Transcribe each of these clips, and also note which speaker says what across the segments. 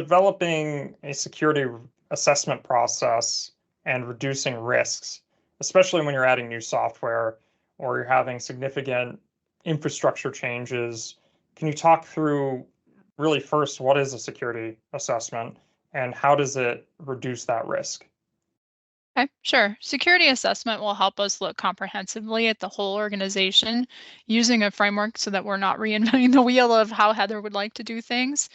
Speaker 1: developing a security assessment process and reducing risks, especially when you're adding new software or you're having significant infrastructure changes. Can you talk through really first, what is a security assessment and how does it reduce that risk?
Speaker 2: Okay, sure. Security assessment will help us look comprehensively at the whole organization using a framework so that we're not reinventing the wheel of how Heather would like to do things.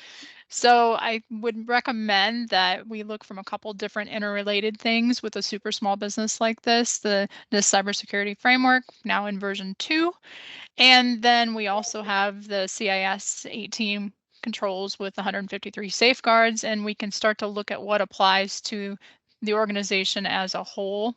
Speaker 2: So I would recommend that we look from a couple different interrelated things with a super small business like this, the NIST Cybersecurity Framework, now in version 2. And then we also have the CIS 18 controls with 153 safeguards, and we can start to look at what applies to the organization as a whole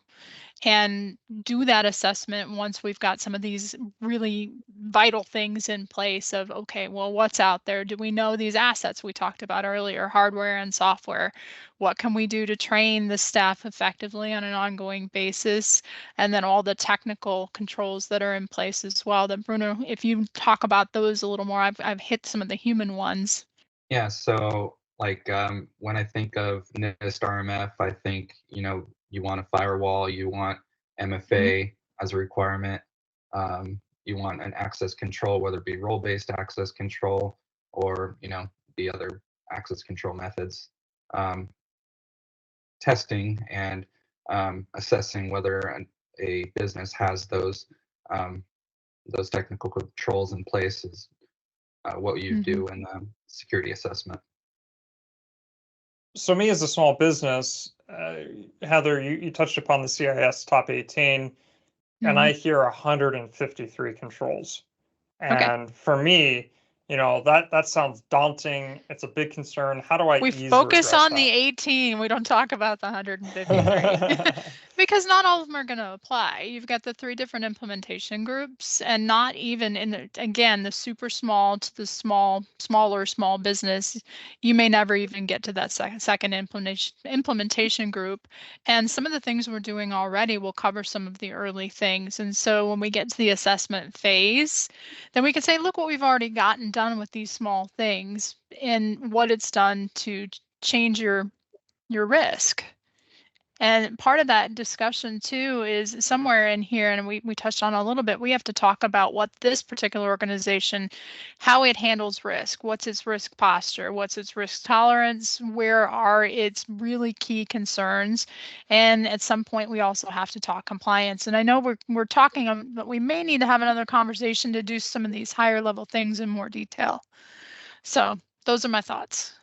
Speaker 2: and do that assessment once we've got some of these really vital things in place of, okay, well, what's out there? Do we know these assets we talked about earlier, hardware and software? What can we do to train the staff effectively on an ongoing basis? And then all the technical controls that are in place as well. That Bruno, if you talk about those a little more, I've hit some of the human ones.
Speaker 3: Yeah, so like when I think of NIST RMF, I think, you want a firewall, you want MFA as a requirement, you want an access control, whether it be role-based access control or, the other access control methods. Testing and assessing whether a business has those technical controls in place is what you do in the security assessment.
Speaker 1: So me as a small business, Heather, you touched upon the CIS top 18, and I hear 153 controls. And for me, that sounds daunting. It's a big concern. How do I
Speaker 2: We
Speaker 1: ease or
Speaker 2: focus
Speaker 1: address
Speaker 2: on
Speaker 1: that?
Speaker 2: the 18. We don't talk about the 153 because not all of them are going to apply. You've got the 3 different implementation groups, and not even in the, again, the super small to the smaller small business, you may never even get to that second implementation group. And some of the things we're doing already will cover some of the early things. And so when we get to the assessment phase, then we can say, look what we've already gotten done with these small things and what it's done to change your risk. And part of that discussion too is somewhere in here, and we touched on a little bit, we have to talk about what this particular organization, how it handles risk, what's its risk posture, what's its risk tolerance, where are its really key concerns. And at some point we also have to talk compliance. And I know we're talking, but we may need to have another conversation to do some of these higher level things in more detail. So those are my thoughts.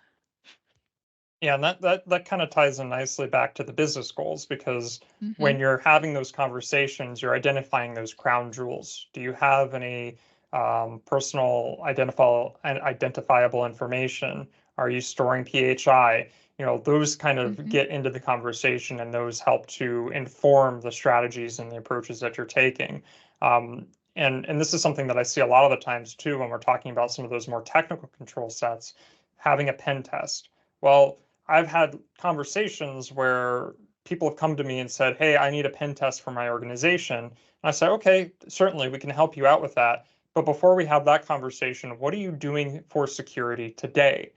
Speaker 1: Yeah, and that kind of ties in nicely back to the business goals because when you're having those conversations, you're identifying those crown jewels. Do you have any personal identifiable information? Are you storing PHI? Those kind of get into the conversation and those help to inform the strategies and the approaches that you're taking. And this is something that I see a lot of the times too when we're talking about some of those more technical control sets, having a pen test. Well, I've had conversations where people have come to me and said, "Hey, I need a pen test for my organization." And I say, "Okay, certainly we can help you out with that. But before we have that conversation, what are you doing for security today?"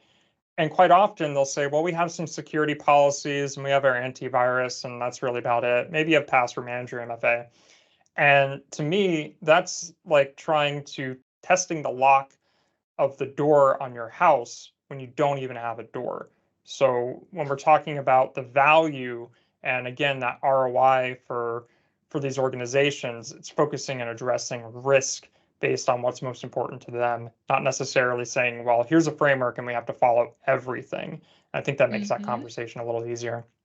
Speaker 1: And quite often they'll say, "Well, we have some security policies and we have our antivirus, and that's really about it. Maybe you have password manager, MFA." And to me, that's like testing the lock of the door on your house when you don't even have a door. So when we're talking about the value and again that ROI for these organizations, it's focusing and addressing risk based on what's most important to them, not necessarily saying, well, here's a framework and we have to follow everything. I think that makes that conversation a little easier.